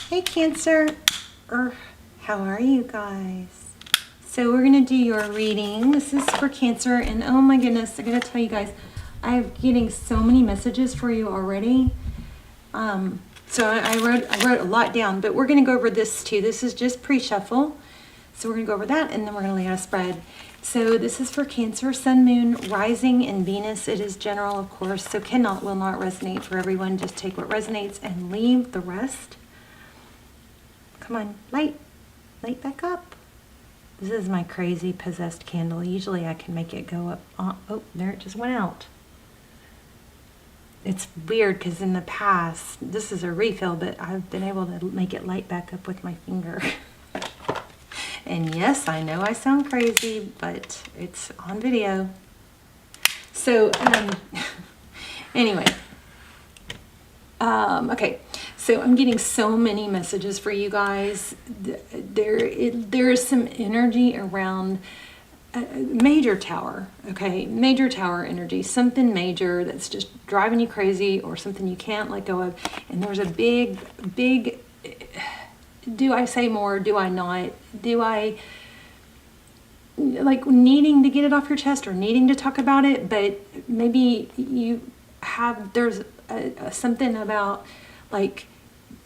Hey Cancer, how are you guys? So we're going to do your reading. This is for Cancer, and oh my goodness, I got to tell you guys, I'm getting so many messages for you already. So I wrote a lot down, but we're going to go over this too. This is just pre-shuffle. So we're going to go over that, and then we're going to lay out a spread. So this is for Cancer, Sun, Moon, Rising, and Venus. It is general, of course, so will not resonate for everyone. Just take what resonates and leave the rest. Come on, light back up. This is my crazy possessed candle. Usually I can make it go up. Oh, there it just went out. It's weird because in the past, this is a refill, but I've been able to make it light back up with my finger. And yes, I know I sound crazy, but it's on video. So, anyway. Okay, so I'm getting so many messages for you guys. There is some energy around major tower, okay? Major tower energy, something major that's just driving you crazy or something you can't let go of. And there's a big, do I say more? Do I not? Do I, like, needing to get it off your chest or needing to talk about it, but maybe there's something about, like,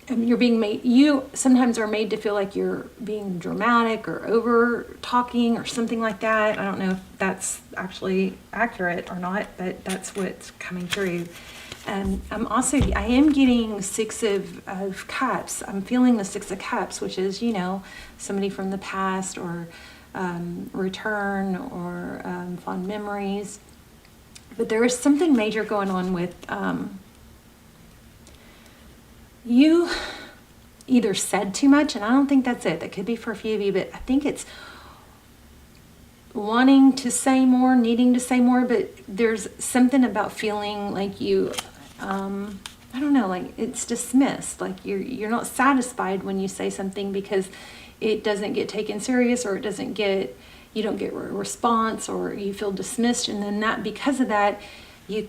you're being made, you sometimes are made to feel like you're being dramatic or over talking or something like that. I don't know if that's actually accurate or not, but that's what's coming through. And I am getting Six of Cups. I'm feeling the Six of Cups, which is, somebody from the past or return or fond memories. But there is something major going on with you either said too much, and I don't think that's it. That could be for a few of you, but I think it's wanting to say more, needing to say more, but there's something about feeling like you, I don't know, like it's dismissed, like you're not satisfied when you say something because it doesn't get taken serious, or you don't get a response, or you feel dismissed, and then because of that, you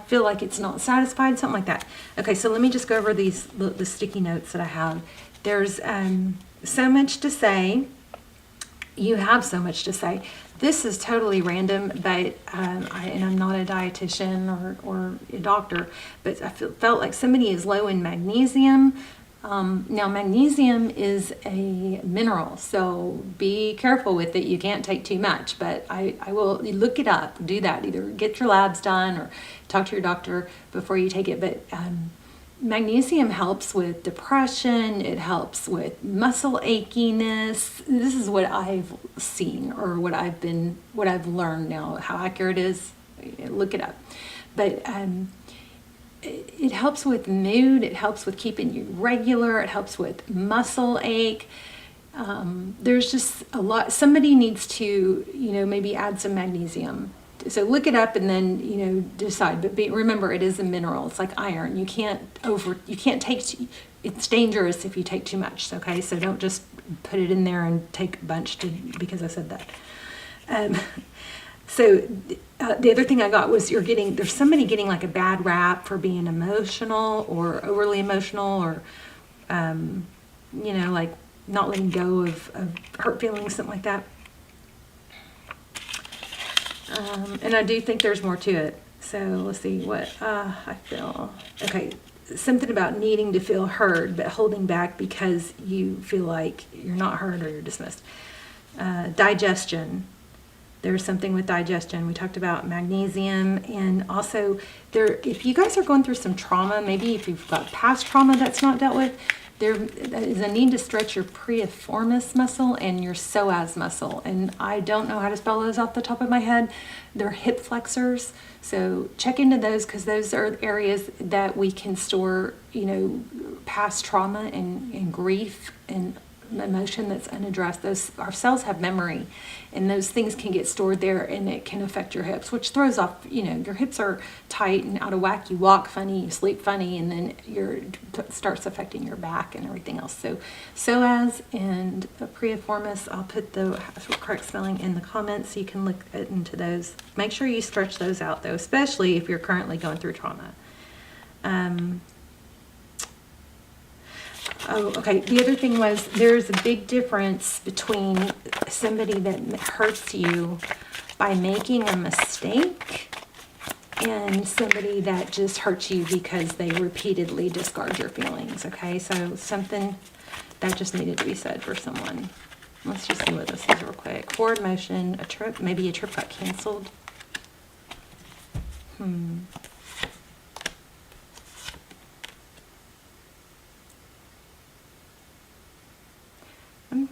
feel like it's not satisfied, something like that. Okay, so let me just go over the sticky notes that I have. There's so much to say. You have so much to say. This is totally random, but I'm not a dietitian or a doctor, but I felt like somebody is low in magnesium. Now, magnesium is a mineral, so be careful with it. You can't take too much, but I will look it up. Do that. Either get your labs done or talk to your doctor before you take it. But magnesium helps with depression. It helps with muscle achiness. This is what I've seen, or what I've learned now. How accurate it is, look it up. But it helps with mood. It helps with keeping you regular. It helps with muscle ache. There's just a lot. Somebody needs to, maybe add some magnesium. So look it up and then, decide. But remember, it is a mineral. It's like iron. You can't take, it's dangerous if you take too much. Okay. So don't just put it in there and take a bunch because I said that. So the other thing I got was there's somebody getting like a bad rap for being emotional or overly emotional, or, like not letting go of hurt feelings, something like that. And I do think there's more to it. So let's see what I feel. Okay, something about needing to feel heard, but holding back because you feel like you're not heard or you're dismissed. Digestion. There's something with digestion. We talked about magnesium, and also if you guys are going through some trauma, maybe if you've got past trauma that's not dealt with, there is a need to stretch your piriformis muscle and your psoas muscle. And I don't know how to spell those off the top of my head. They're hip flexors. So check into those, because those are areas that we can store, past trauma and grief and emotion that's unaddressed. Our cells have memory, and those things can get stored there, and it can affect your hips, which throws off, your hips are tight and out of whack. You walk funny, you sleep funny, and then it starts affecting your back and everything else. So psoas and piriformis, I'll put the correct spelling in the comments so you can look into those. Make sure you stretch those out though, especially if you're currently going through trauma. Oh, okay. The other thing was there's a big difference between somebody that hurts you by making a mistake and somebody that just hurts you because they repeatedly discard your feelings, okay? So something that just needed to be said for someone. Let's just see what this is real quick. Forward motion, a trip, maybe a trip got canceled. I'm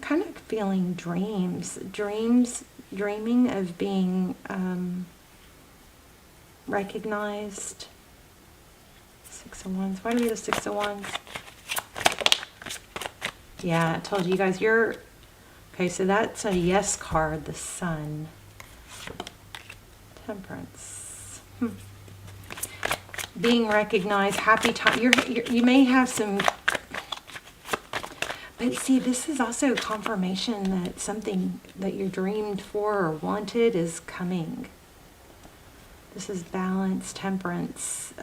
kind of feeling dreams, dreaming of being recognized. 6 of Wands. Why do we have the 6 of Wands? Yeah, I told you guys you're... Okay, so that's a yes card, the Sun. Temperance. Being recognized, happy time. You may have some... But see, this is also confirmation that something that you dreamed for or wanted is coming. This is balance, temperance,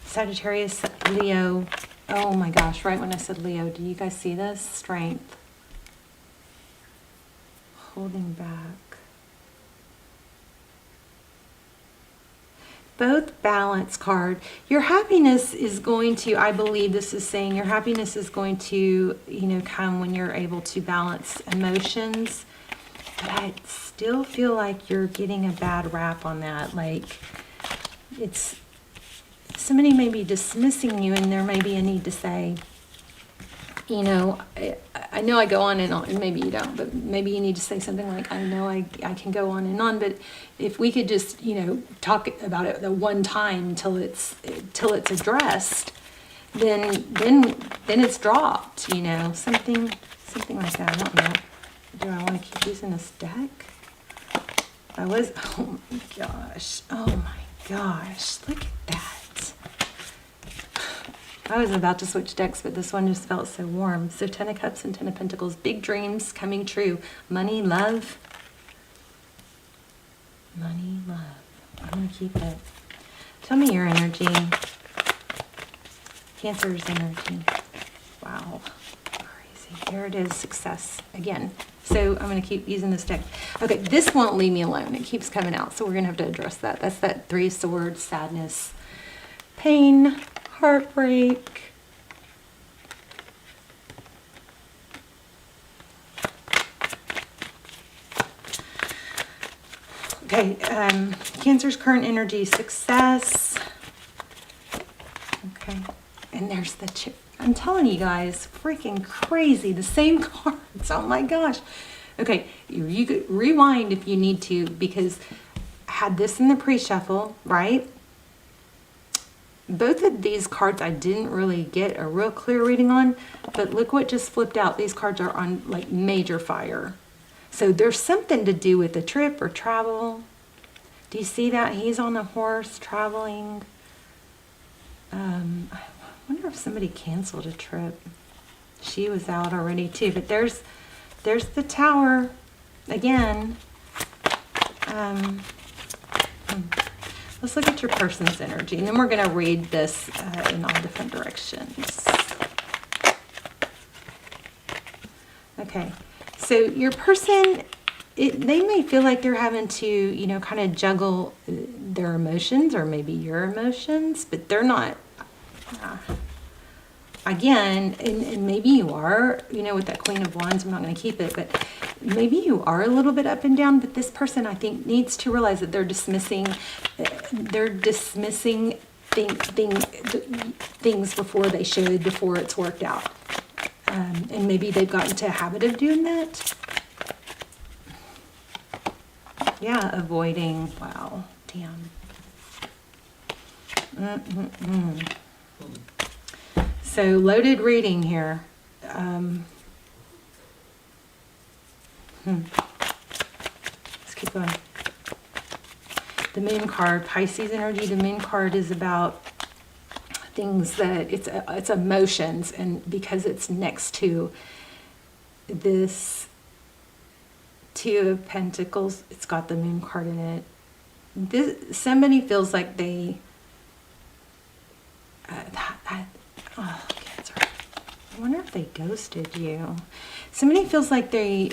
Sagittarius, Leo. Oh my gosh, right when I said Leo, do you guys see this? Strength. Holding back. Both balance card. Your happiness is going to, I believe this is saying, your happiness is going to, come when you're able to balance emotions. But I still feel like you're getting a bad rap on that. Like, it's, somebody may be dismissing you and there may be a need to say, I know I go on and maybe you don't, but maybe you need to say something like, I know I can go on, but if we could just, talk about it the one time till it's addressed, then it's dropped, something like that. I don't know. Do I want to keep using this deck? Oh my gosh, look at that. I was about to switch decks, but this one just felt so warm. So 10 of Cups and 10 of Pentacles. Big dreams coming true. Money, love. Money, love. I'm going to keep it. Tell me your energy. Cancer's energy. Wow. Crazy. Here it is. Success. Again. So I'm going to keep using this deck. Okay, this won't leave me alone. It keeps coming out. So we're going to have to address that. That's that 3 swords, sadness, pain, heartbreak. Okay, Cancer's current energy, success. Okay, and there's the chip. I'm telling you guys, freaking crazy. The same cards. Oh my gosh. Okay, you could rewind if you need to, because I had this in the pre-shuffle, right? Both of these cards I didn't really get a real clear reading on, but look what just flipped out. These cards are on like major fire. So there's something to do with the trip or travel. Do you see that? He's on a horse traveling. I wonder if somebody canceled a trip. She was out already too, but there's the Tower again. Let's look at your person's energy, and then we're going to read this in all different directions. Okay, so your person, they may feel like they're having to, kind of juggle their emotions or maybe your emotions, but they're not. Again, and maybe you are, with that Queen of Wands, I'm not going to keep it, but maybe you are a little bit up and down, but this person, I think, needs to realize that they're dismissing things before they should, before it's worked out. And maybe they've gotten into a habit of doing that. Yeah, avoiding. Wow, damn. So loaded reading here. Let's keep going. The Moon card, Pisces energy. The Moon card is about things that it's emotions, and because it's next to this 2 of Pentacles, it's got the Moon card in it. Somebody feels like they Oh, Cancer. I wonder if they ghosted you. Somebody feels like they,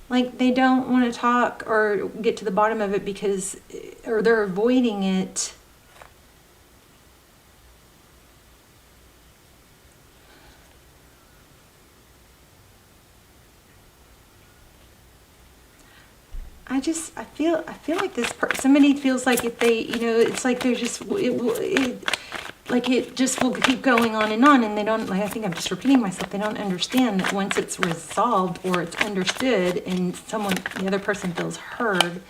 like they don't want to talk or get to the bottom of it because, or they're avoiding it. I feel like this somebody feels like if they, it's like they're just, like it just will keep going on, and they don't, like, I think I'm just repeating myself, they don't understand that once it's resolved or it's understood and the other person feels heard,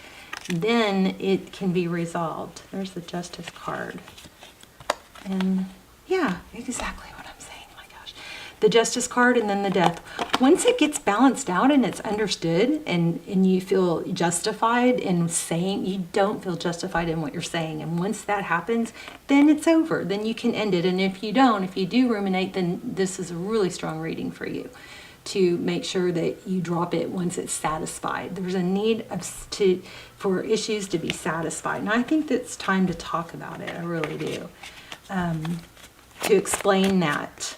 then it can be resolved. There's the Justice card. And yeah, exactly what I'm saying. My gosh. The Justice card and then the Death. Once it gets balanced out and it's understood and you feel justified in saying, you don't feel justified in what you're saying. And once that happens, then it's over. Then you can end it. And if you do ruminate, then this is a really strong reading for you to make sure that you drop it once it's satisfied. There's a need for issues to be satisfied. And I think it's time to talk about it. I really do. To explain that.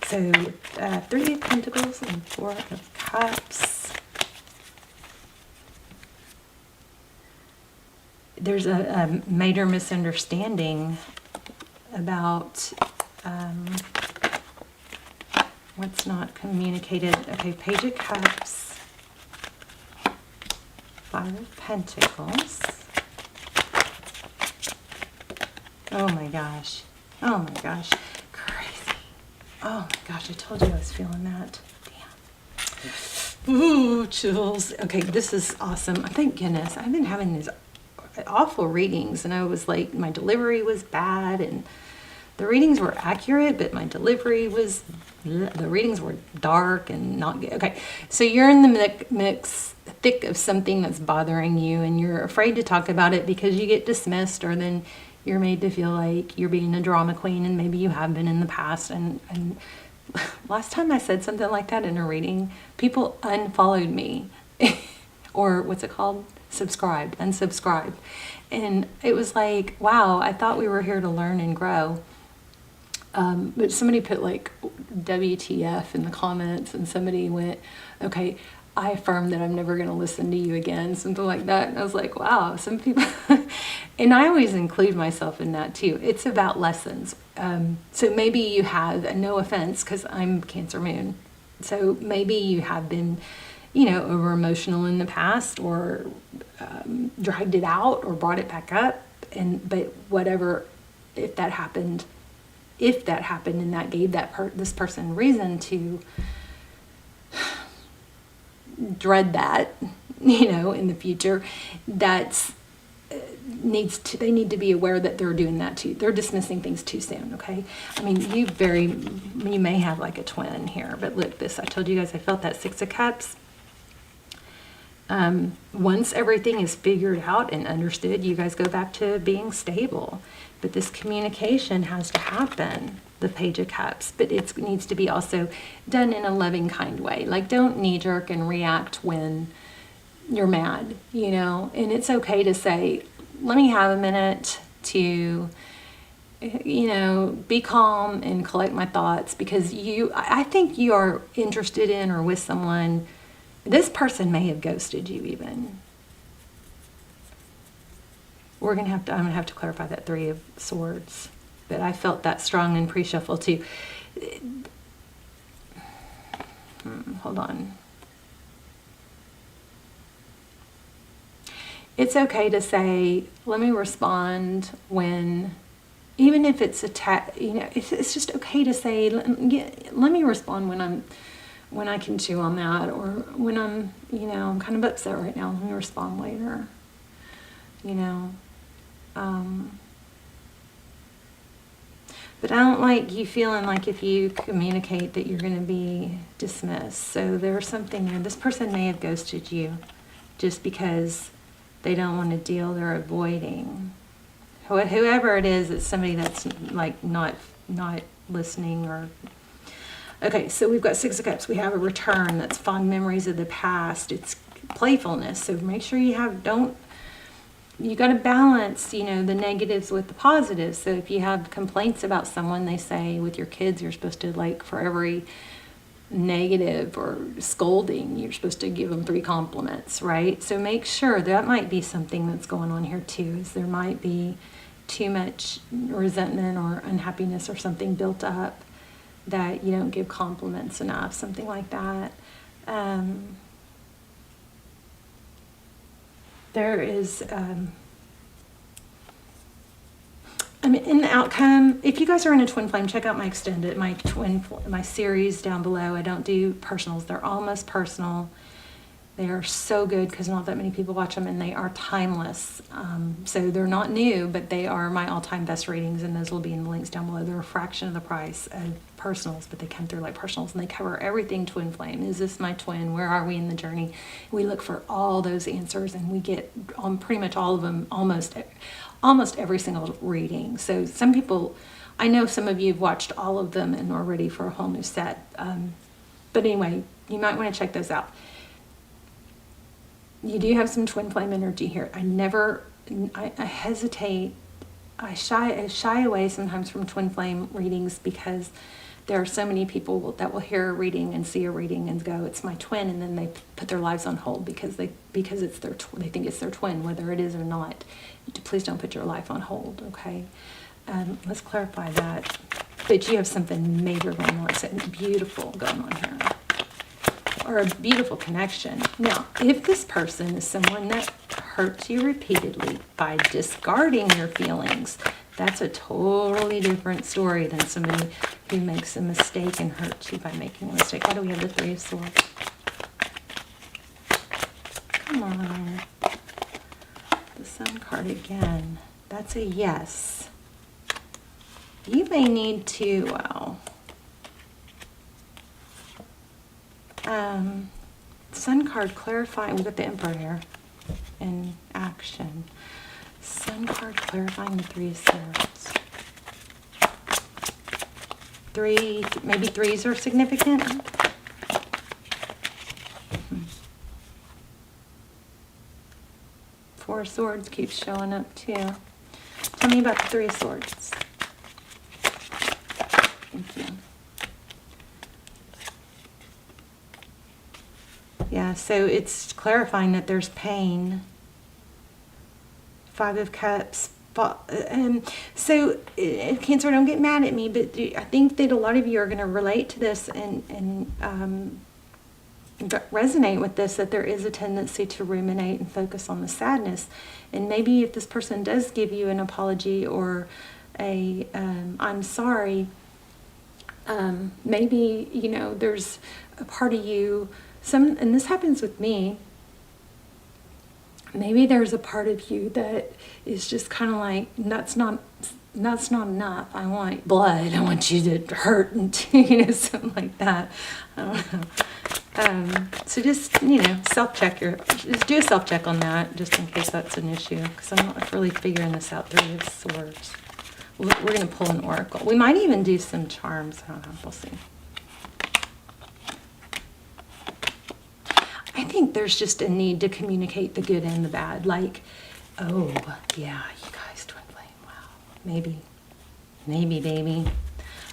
So, 3 of Pentacles and 4 of Cups. There's a major misunderstanding about what's not communicated. Okay, Page of Cups, 5 of Pentacles. Oh my gosh. Oh my gosh. Crazy. Oh my gosh, I told you I was feeling that. Damn. Ooh, chills. Okay, this is awesome. Thank goodness. I've been having these awful readings, and I was like, my delivery was bad, and the readings were accurate, but my delivery was, the readings were dark and not good. Okay, so you're in the thick of something that's bothering you, and you're afraid to talk about it because you get dismissed, or then you're made to feel like you're being a drama queen, and maybe you have been in the past. And last time I said something like that in a reading, people unfollowed me, or what's it called? Unsubscribed. And it was like, wow, I thought we were here to learn and grow. But somebody put like WTF in the comments, and somebody went, okay, I affirm that I'm never going to listen to you again, something like that. And I was like, wow, some people, and I always include myself in that too. It's about lessons. So maybe you have, no offense, because I'm Cancer Moon. So maybe you have been, over emotional in the past, or dragged it out or brought it back up. But whatever, if that happened and that gave this person reason to dread that, in the future, they need to be aware that they're doing that too. They're dismissing things too soon, okay? I mean, you may have like a twin here, but look, I told you guys I felt that 6 of Cups. Once everything is figured out and understood, you guys go back to being stable. But this communication has to happen, the Page of Cups. But it needs to be also done in a loving, kind way. Like, don't knee-jerk and react when you're mad, And it's okay to say, let me have a minute to, be calm and collect my thoughts. Because I think you are interested in or with someone. This person may have ghosted you even. I'm gonna have to clarify that 3 of Swords, but I felt that strong in pre-shuffle too. Hold on. It's okay to say, let me respond when, even if it's it's just okay to say, let me respond when I can chew on that, or when I'm kind of upset right now, let me respond later, but I don't like you feeling like if you communicate that you're going to be dismissed. So there's something there. This person may have ghosted you just because they don't want to deal, they're avoiding. Whoever it is, it's somebody that's like not listening, or Okay, so we've got Six of Cups. We have a return. That's fond memories of the past. It's playfulness. So make sure you got to balance, the negatives with the positives. So if you have complaints about someone, they say with your kids, you're supposed to, like, for every negative or scolding, you're supposed to give them 3 compliments, right? So make sure that might be something that's going on here too, is there might be too much resentment or unhappiness or something built up that you don't give compliments enough, something like that. There is, in the outcome, if you guys are in a twin flame, check out my extended, my series down below. I don't do personals. They're almost personal. They are so good because not that many people watch them, and they are timeless. So they're not new, but they are my all-time best readings, and those will be in the links down below. They're a fraction of the price of personals, but they come through like personals, and they cover everything twin flame. Is this my twin? Where are we in the journey? We look for all those answers, and we get on pretty much all of them, almost every single reading. So some people, I know some of you have watched all of them and are ready for a whole new set. But anyway, you might want to check those out. You do have some twin flame energy here. I hesitate. I shy away sometimes from twin flame readings because there are so many people that will hear a reading and see a reading and go, it's my twin, and then they put their lives on hold because it's they think it's their twin, whether it is or not. Please don't put your life on hold, okay? Let's clarify that. But you have something major going on, something beautiful going on here, or a beautiful connection. Now, if this person is someone that hurts you repeatedly by discarding your feelings, that's a totally different story than somebody who makes a mistake and hurts you by making a mistake. Why do we have the Three of Swords? Come on. The Sun card again. That's a yes. You may need to, Sun card clarifying. We've got the Emperor here in action. Sun card clarifying the Three of Swords. Maybe threes are significant. Four of Swords keeps showing up too. Tell me about the Three of Swords. Thank you. Yeah, so it's clarifying that there's pain. Five of Cups. So, Cancer, don't get mad at me, but I think that a lot of you are going to relate to this and resonate with this, that there is a tendency to ruminate and focus on the sadness. And maybe if this person does give you an apology or a I'm sorry, maybe, there's a part of you, and this happens with me, maybe there's a part of you that is just kind of like, that's not enough. I want blood. I want you to hurt and something like that. I don't know. So just, just do a self-check on that, just in case that's an issue, because I'm not really figuring this out. Three of Swords. We're going to pull an oracle. We might even do some charms. I don't know. We'll see. I think there's just a need to communicate the good and the bad. Like, oh, yeah, you guys twin flame. Wow. Maybe, baby.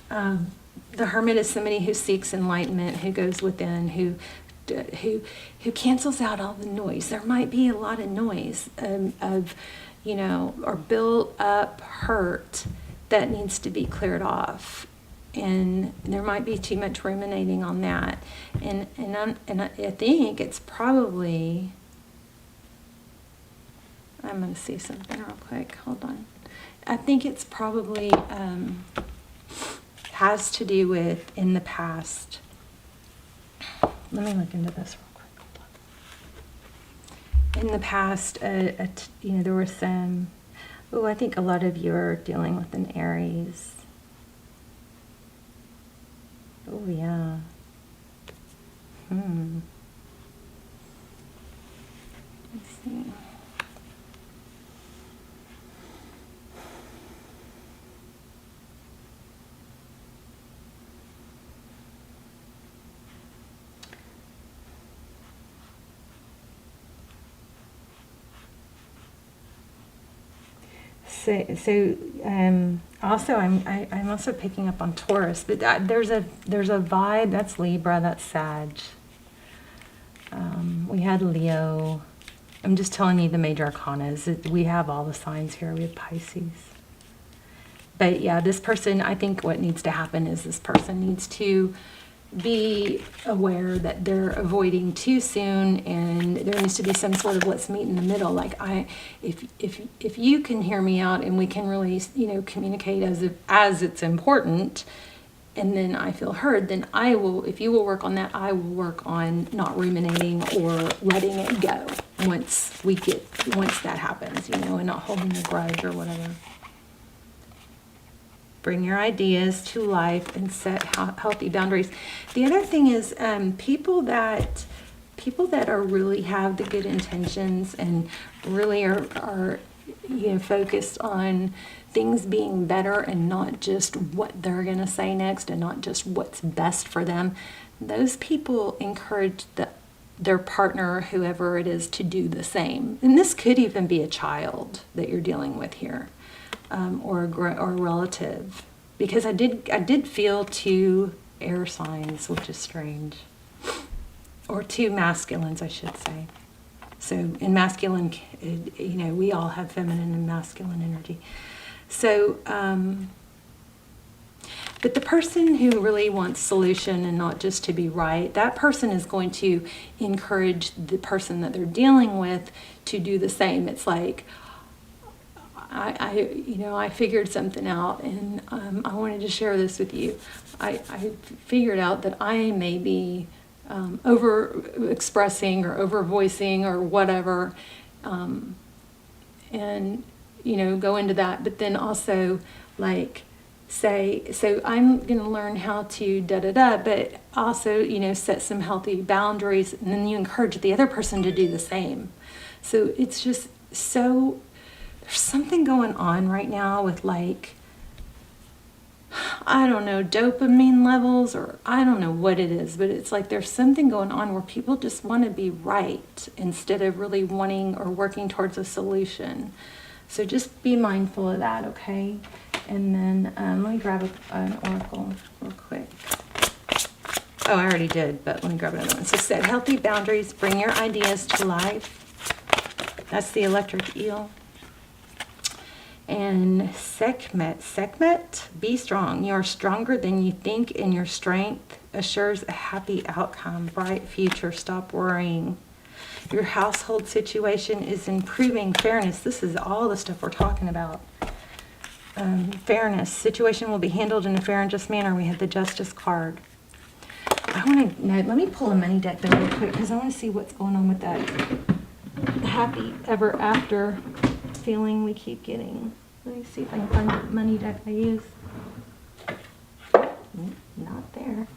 The Hermit is somebody who seeks enlightenment, who goes within, who cancels out all the noise. There might be a lot of noise or built up hurt that needs to be cleared off. And there might be too much ruminating on that. And I think it's probably, I'm going to see something real quick. Hold on. I think it's probably has to do with in the past. Let me look into this real quick. In the past, there were some, I think a lot of you are dealing with an Aries. Oh, yeah. Let's see. Also I'm also picking up on Taurus, but there's a vibe. That's Libra, that's Sag. We had Leo. I'm just telling you the major arcanas. We have all the signs here. We have Pisces. But yeah, this person, I think what needs to happen is this person needs to be aware that they're avoiding too soon, and there needs to be some sort of let's meet in the middle. Like if you can hear me out and we can really, communicate as it's important, and then I feel heard, then I will, if you will work on that, I will work on not ruminating or letting it go once that happens, and not holding a grudge or whatever. Bring your ideas to life and set healthy boundaries. The other thing is people that are really have the good intentions and really are focused on things being better and not just what they're going to say next and not just what's best for them. Those people encourage their partner, whoever it is, to do the same. And this could even be a child that you're dealing with here. Or a relative, because I did feel 2 air signs, which is strange, or 2 masculines, I should say. So in masculine, we all have feminine and masculine energy. So, but the person who really wants solution and not just to be right, that person is going to encourage the person that they're dealing with to do the same. It's like, I figured something out, and I wanted to share this with you. I figured out that I may be over expressing or over voicing or whatever, and go into that. But then also say, so I'm going to learn how to but also set some healthy boundaries, and then you encourage the other person to do the same. So it's just so. There's something going on right now with I don't know, dopamine levels, or I don't know what it is, but it's like there's something going on where people just want to be right instead of really wanting or working towards a solution. So just be mindful of that, okay? And then let me grab an oracle real quick. Oh, I already did, but let me grab another one. So set healthy boundaries, bring your ideas to life. That's the electric eel. And Sekhmet, be strong. You are stronger than you think, and your strength assures a happy outcome, bright future. Stop worrying. Your household situation is improving. Fairness, this is all the stuff we're talking about. Fairness, situation will be handled in a fair and just manner. We have the Justice card. Let me pull a money deck though real quick, because I want to see what's going on with that happy ever after feeling we keep getting. Let me see if I can find the money deck I use. Not there.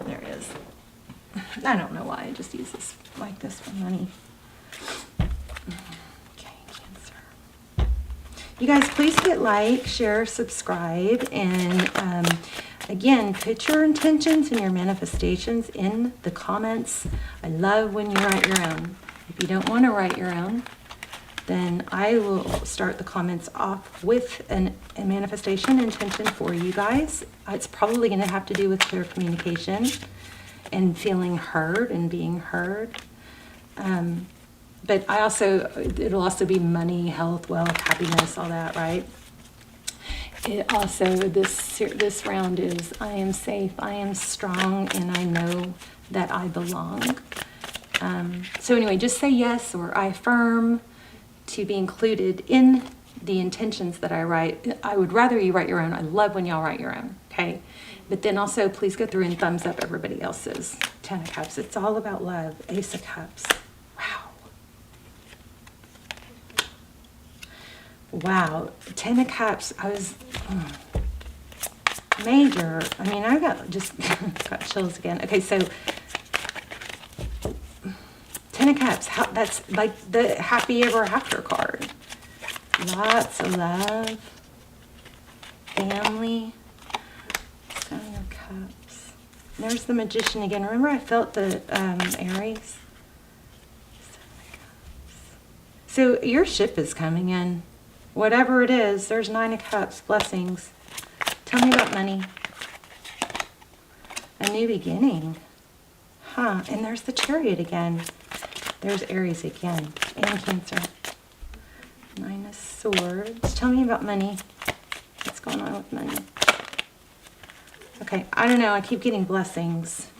There it is. I don't know why I just use this like this for money. Okay, Cancer. You guys, please hit like, share, subscribe, and again, put your intentions and your manifestations in the comments. I love when you write your own. If you don't want to write your own, then I will start the comments off with a manifestation intention for you guys. It's probably going to have to do with clear communication and feeling heard and being heard. But it'll also be money, health, wealth, happiness, all that, right? It also, this round is, I am safe, I am strong, and I know that I belong. So anyway, just say yes, or I affirm to be included in the intentions that I write. I would rather you write your own. I love when y'all write your own, okay? But then also, please go through and thumbs up everybody else's. 10 of Cups, it's all about love. Ace of Cups, wow. 10 of Cups, I was major. I mean, I got chills again. Okay, so 10 of Cups, that's like the happy ever after card. Lots of love, family. 7 of Cups. There's the Magician again. Remember I felt the Aries? 7 of Cups. So your ship is coming in. Whatever it is, there's 9 of Cups, blessings. Tell me about money. A new beginning. Huh, and there's the Chariot again. There's Aries again, and Cancer. 9 of Swords. Tell me about money. What's going on with money? Okay, I don't know. I keep getting blessings.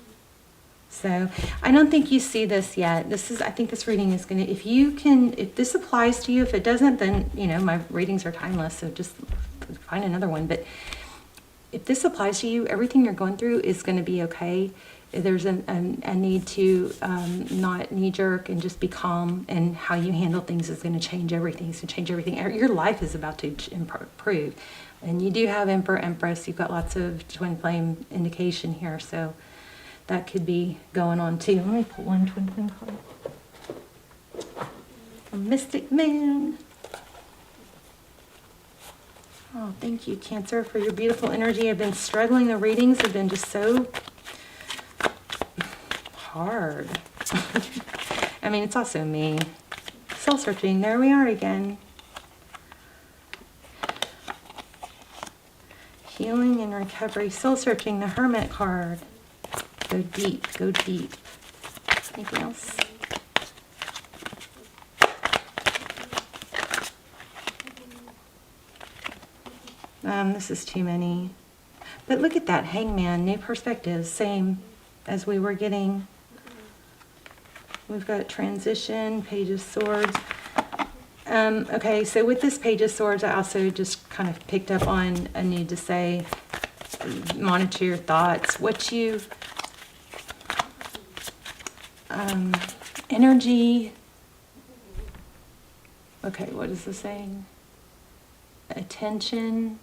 So I don't think you see this yet. I think this reading is going to, if this applies to you, if it doesn't, then, my readings are timeless. So just find another one. But if this applies to you, everything you're going through is going to be okay. There's a need to not knee-jerk and just be calm, and how you handle things is going to change everything. It's going to change everything. Your life is about to improve. And you do have Emperor, Empress. You've got lots of twin flame indication here, so that could be going on too. Let me pull one twin flame card. A Mystic Man. Oh, thank you, Cancer, for your beautiful energy. I've been struggling. The readings have been just so hard. I mean, it's also me. Soul searching. There we are again. Healing and recovery. Soul searching. The Hermit card. Go deep. Go deep. Anything else? This is too many. But look at that. Hangman. New perspectives. Same as we were getting. We've got transition. Page of Swords. Okay, so with this Page of Swords, I also just kind of picked up on a need to say, monitor your thoughts. What you, energy. Okay, what is this saying? Attention.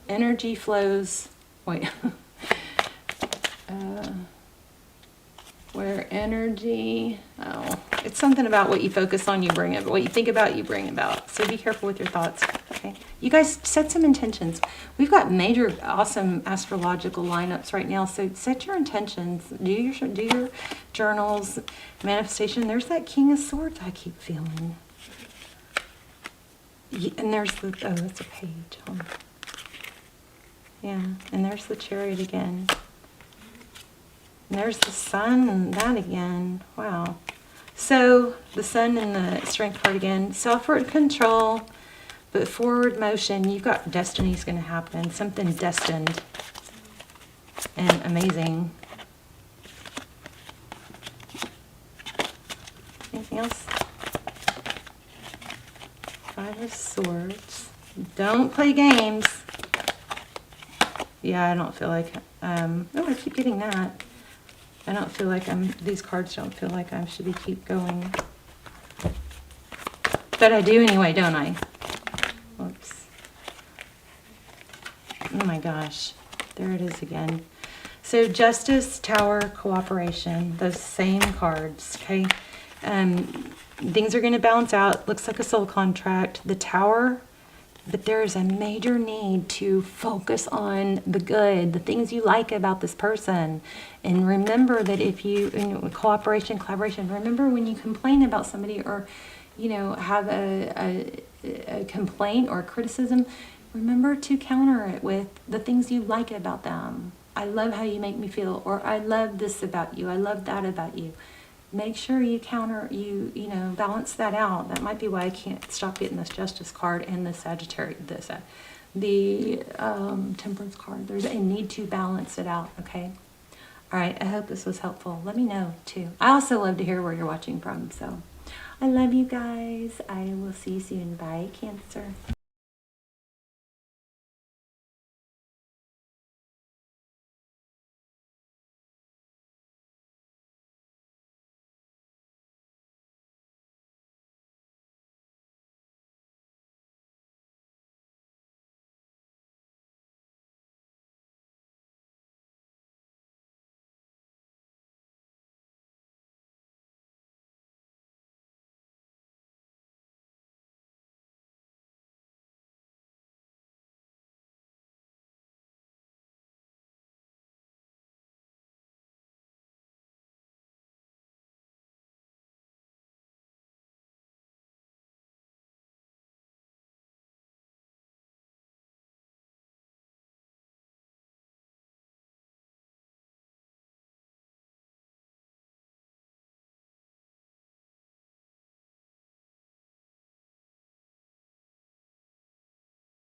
Energy flows. Wait. Where energy, it's something about what you focus on, you bring it, but what you think about, you bring about. So be careful with your thoughts, okay? You guys set some intentions. We've got major, awesome astrological lineups right now, so set your intentions. Do your journals, manifestation. There's that King of Swords I keep feeling. And there's the, that's a page. Hold on. Yeah, and there's the Chariot again. And there's the Sun and that again. Wow. So the Sun and the Strength card again. Self-word control, but forward motion. You've got destiny's going to happen. Something destined and amazing. Anything else? 5 of Swords. Don't play games. Yeah, I don't feel like... oh, I keep getting that. I don't feel like these cards don't feel like I should keep going. But I do anyway, don't I? Whoops. Oh my gosh. There it is again. So Justice, Tower, Cooperation. Those same cards, okay? Things are going to balance out. Looks like a soul contract. The Tower... But there is a major need to focus on the good, the things you like about this person. And remember that if you, cooperation, collaboration, remember when you complain about somebody or, have a complaint or criticism, remember to counter it with the things you like about them. I love how you make me feel, or I love this about you, I love that about you. Make sure you balance that out. That might be why I can't stop getting this Justice card and the Sagittarius, the Temperance card. There's a need to balance it out, okay? All right, I hope this was helpful. Let me know, too. I also love to hear where you're watching from, so I love you guys. I will see you soon. Bye, Cancer.